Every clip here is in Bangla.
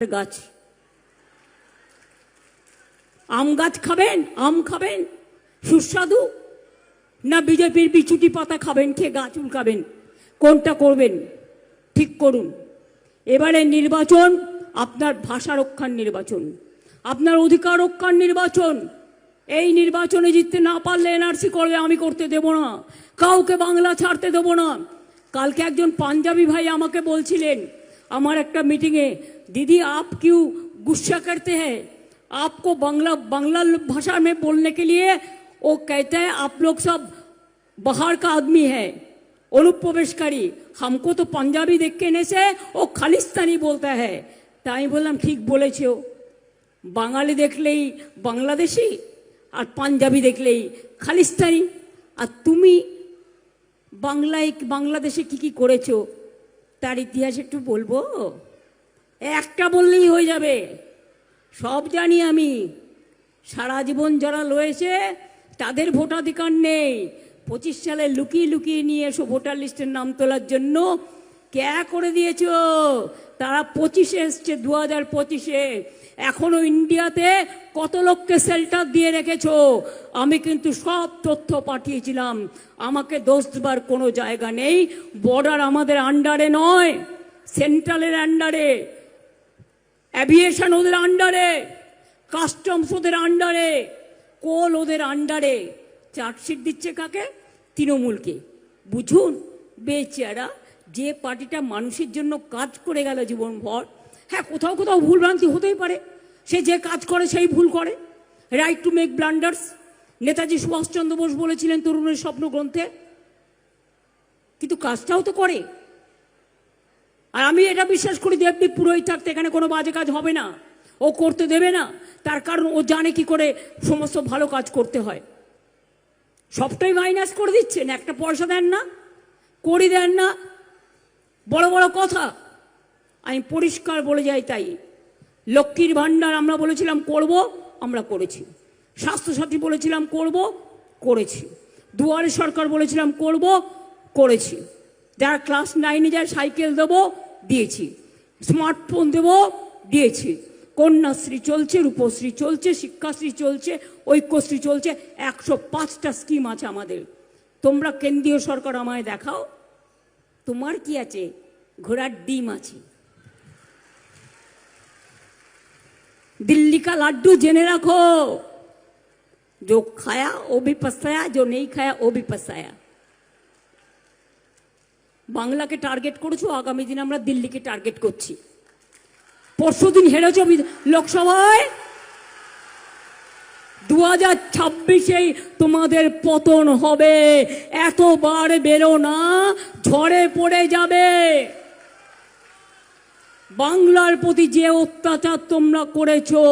গাছ আম গাছ খাবেন, আম খাবেন সুস্বাদু, না বিজেপির বিচুটি পাতা খাবেন খেয়ে গাছ উল্কাবেন? কোনটা করবেন ঠিক করুন। এবারে নির্বাচন আপনার ভাষা রক্ষার নির্বাচন, আপনার অধিকার রক্ষার নির্বাচন। এই নির্বাচনে জিততে না পারলে এনআরসি করবে, আমি করতে দেব না, কাউকে বাংলা ছাড়তে দেব না। কালকে একজন পাঞ্জাবি ভাই আমাকে বলছিলেন আমার একটা মিটিংয়ে, दीदी आप क्यों गुस्सा करते हैं, आपको बांग्ला भाषा में बोलने के लिए वो कहते हैं आप लोग सब बाहर का आदमी है, অনুপ্রবেশকারী। हमको तो पंजाबी देख के ने से वो खालिस्तानी बोलता है। তাই বললাম ঠিক বলেছো, বাঙালি দেখলেই বাংলাদেশি আর পাঞ্জাবি দেখলেই খালিস্তানি। আর তুমি বাংলাদেশে কি কি করেছো তার ইতিহাস একটু বলবো? একটা বললেই হয়ে যাবে, সব জানি আমি। সারা জীবন যারা রয়েছে তাদের ভোটাধিকার নেই। 25 সালে লুকিয়ে লুকিয়ে নিয়ে এসো ভোটার লিস্টের নাম তোলার জন্য, ক্যা করে দিয়েছ। তারা 25-এ এসছে, 2025-এ। এখনো ইন্ডিয়াতে কত লোককে শেল্টার দিয়ে রেখেছো। আমি কিন্তু সব তথ্য পাঠিয়েছিলাম, আমাকে দোষ দেবার কোনো জায়গা নেই। বর্ডার আমাদের আন্ডারে নয়, সেন্ট্রালের আন্ডারে, অ্যাভিয়েশন ওদের আন্ডারে, কাস্টমস ওদের আন্ডারে, কোল ওদের আন্ডারে। চার্জশিট দিচ্ছে কাকে? তৃণমূলকে। বুঝুন বেচারা, যে পার্টিটা মানুষের জন্য কাজ করে গেল জীবনভর। হ্যাঁ, কোথাও কোথাও ভুলভ্রান্তি হতেই পারে, সে যে কাজ করে সেই ভুল করে। Right to make blunders, Netaji Subhas Chandra Bose বলেছিলেন তরুণের স্বপ্ন গ্রন্থে। কিন্তু কাজটাও তো করে। আর আমি এটা বিশ্বাস করি, দেবদীপ পুরোহিত থাকতে এখানে কোনো বাজে কাজ হবে না, ও করতে দেবে না। তার কারণ ও জানে কি করে সমস্ত ভালো কাজ করতে হয়। সবটাই মাইনাস করে দিচ্ছেন, একটা পয়সা দেন না, করি দেন না, বড় বড় কথা। আমি পরিষ্কার বলে যাই, তাই লক্ষ্মীর ভাণ্ডার আমরা বলেছিলাম করব, আমরা করেছি। স্বাস্থ্যসাথী বলেছিলাম করব, করেছি। দুয়ারে সরকার বলেছিলাম করব, করেছি। যারা ক্লাস 9-এ যায় সাইকেল দেবো, দিয়েছি। স্মার্টফোন দেবো, দিয়েছি। কন্যাশ্রী চলছে, রূপশ্রী চলছে, শিক্ষাশ্রী চলছে, ঐক্যশ্রী চলছে। 105টা স্কিম আছে আমাদের। তোমরা কেন্দ্রীয় সরকার আমায় দেখাও, তোমার কি আছে? ঘোড়ার ডিম আছে। दिल्ली का लड्डू জেনে রাখো, जो खाया वो भी पछताया, जो नहीं खाया वो भी पछताया। বাংলাকে টার্গেট করেছো, আগামী দিন আমরা দিল্লিকে টার্গেট করছি। পরশুদিন হেরেছো লোকসভায়, 2026-এই তোমাদের পতন হবে। এতবার বেরো না, ঝড়ে পড়ে যাবে। বাংলার প্রতি যে অত্যাচার তোমরা করেছো,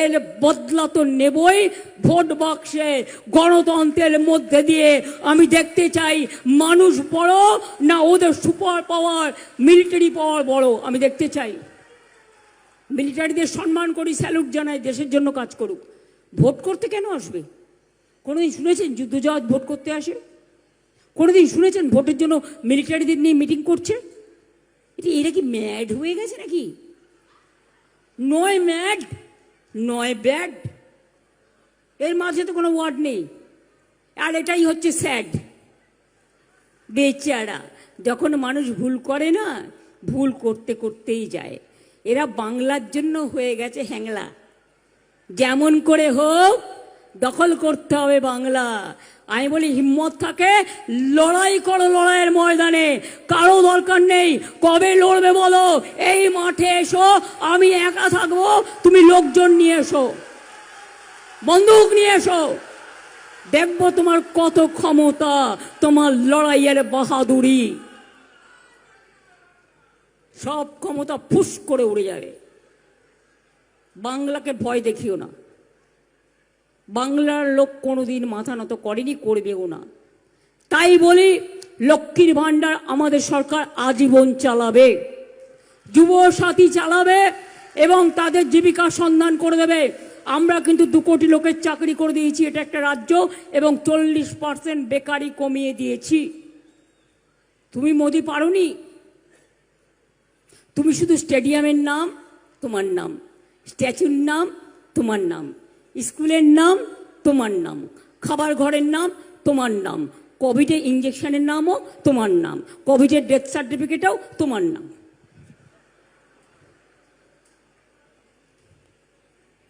এর বদলা তো নেবই ভোট বাক্সে, গণতন্ত্রের মধ্যে দিয়ে। আমি দেখতে চাই মানুষ বড় না ওদের সুপার পাওয়ার, মিলিটারি পাওয়ার বড়। আমি দেখতে চাই। মিলিটারিদের সম্মান করি, স্যালুট জানাই, দেশের জন্য কাজ করুক। ভোট করতে কেন আসবে? কোনোদিন শুনেছেন যুদ্ধজাহাজ ভোট করতে আসে? কোনোদিন শুনেছেন ভোটের জন্য মিলিটারিদের নিয়ে মিটিং করছে? এরা কি ম্যাড হয়ে গেছে নাকি? নয় ম্যাড, নয় ব্যাড, এর মাঝে তো কোনো ওয়ার্ড নেই। আর এটাই হচ্ছে স্যাড। বেচারা, যখন মানুষ ভুল করে না, ভুল করতে করতেই যায়। এরা বাংলার জন্য হয়ে গেছে হ্যাংলা। যেমন করে হোক দখল করতে হবে বাংলা। আমি বলি হিম্মত থাকে লড়াই করো, লড়াইয়ের ময়দানে। কারো দরকার নেই। কবে লড়বে বলো? এই মাঠে এসো, আমি একা থাকবো, তুমি লোকজন নিয়ে এসো, বন্দুক নিয়ে এসো, দেখবো তোমার কত ক্ষমতা, তোমার লড়াইয়ের বাহাদুরি। সব ক্ষমতা ফুস করে উড়ে যাবে। বাংলাকে ভয় দেখিও না। বাংলার লোক কোনোদিন মাথা নত করেনি, করবেও না। তাই বলি লক্ষ্মীর ভাণ্ডার আমাদের সরকার আজীবন চালাবে, যুব সাথী চালাবে এবং তাদের জীবিকার সন্ধান করে দেবে। আমরা কিন্তু 2 কোটি লোকের চাকরি করে দিয়েছি, এটা একটা রাজ্য, এবং 40% বেকারি কমিয়ে দিয়েছি। তুমি মোদি পারোনি, তুমি শুধু স্টেডিয়ামের নাম, তোমার নাম, স্ট্যাচুর নাম তোমার নাম, স্কুলের নাম তোমার নাম, খাবার ঘরের নাম তোমার নাম, কোভিডে ইঞ্জেকশনের নামও তোমার নাম, কোভিডের ডেথ সার্টিফিকেটও তোমার নাম।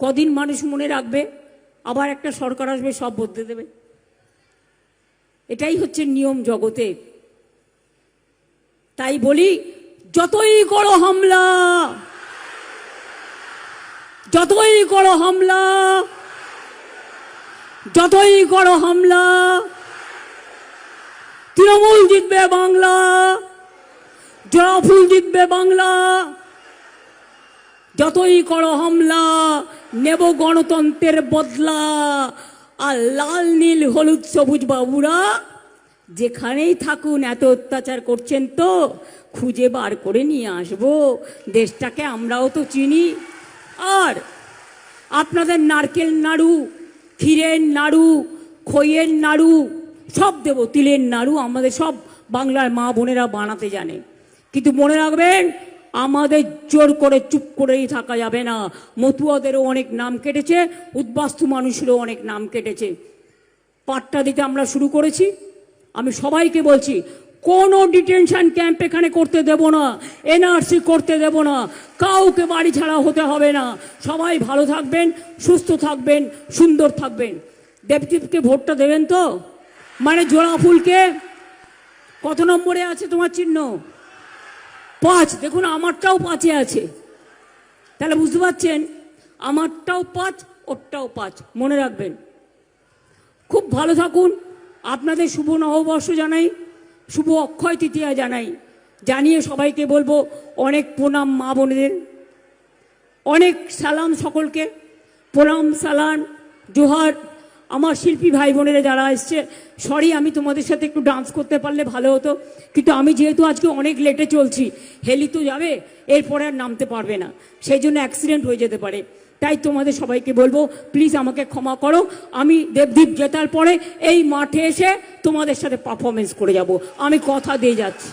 কদিন মানুষ মনে রাখবে, আবার একটা সরকার আসবে, সব বদলে দেবে। এটাই হচ্ছে নিয়ম জগতের। তাই বলি, যতই করো হামলা, যতই করো হামলা, যতই করো হামলা, তৃণমূল জিতবে বাংলা, জয়ফুল জিতবে বাংলা। যতই করো হামলা, নেব গণতন্ত্রের বদলা। আর লাল নীল হলুদ সবুজ বাবুরা যেখানেই থাকুন, এত অত্যাচার করছেন তো খুঁজে বার করে নিয়ে আসবো। দেশটাকে আমরাও তো চিনি। আর আপনাদের নারকেল নাড়ু, ক্ষীরের নাড়ু, খইয়ের নাড়ু সব দেব, তিলের নাড়ু আমাদের সব বাংলার মা বোনেরা বানাতে জানে। কিন্তু মনে রাখবেন, আমাদের জোর করে চুপ করেই থাকা যাবে না। মতুয়াদেরও অনেক নাম কেটেছে, উদ্বাস্তু মানুষেরও অনেক নাম কেটেছে। পাট্টা দিতে আমরা শুরু করেছি। আমি সবাইকে বলছি, কোনো ডিটেনশন ক্যাম্প এখানে করতে দেব না, এনআরসি করতে দেব না, কাউকে বাড়ি ছাড়া হতে হবে না। সবাই ভালো থাকবেন, সুস্থ থাকবেন, সুন্দর থাকবেন। দেবদীপকে ভোটটা দেবেন তো? মানে জোড়া ফুলকে কত নম্বরে আছে তোমার চিহ্ন? 5। দেখুন আমারটাও 5-এ আছে। তাহলে বুঝতে পারছেন, আমারটাও 5, ওরটাও 5। মনে রাখবেন। খুব ভালো থাকুন। আপনাদের শুভ নববর্ষ জানাই, শুভ অক্ষয় তৃতীয়া জানাই। জানিয়ে সবাইকে বলবো অনেক প্রণাম মা বোনেদের, অনেক সালাম সকলকে, প্রণাম সালাম জোহার। আমার শিল্পী ভাই বোনেরা যারা এসছে, সরি আমি তোমাদের সাথে একটু ডান্স করতে পারলে ভালো হতো, কিন্তু আমি যেহেতু আজকে অনেক লেটে চলছি, হেলি তো যাবে, এরপরে আর নামতে পারবে না, সেই জন্য অ্যাক্সিডেন্ট হয়ে যেতে পারে। তাই তোমাদের সবাইকে বলবো প্লিজ আমাকে ক্ষমা করো। আমি দেবদীপ জেতার পরে এই মাঠে এসে তোমাদের সাথে পারফরমেন্স করে যাব, আমি কথা দিয়ে যাচ্ছি।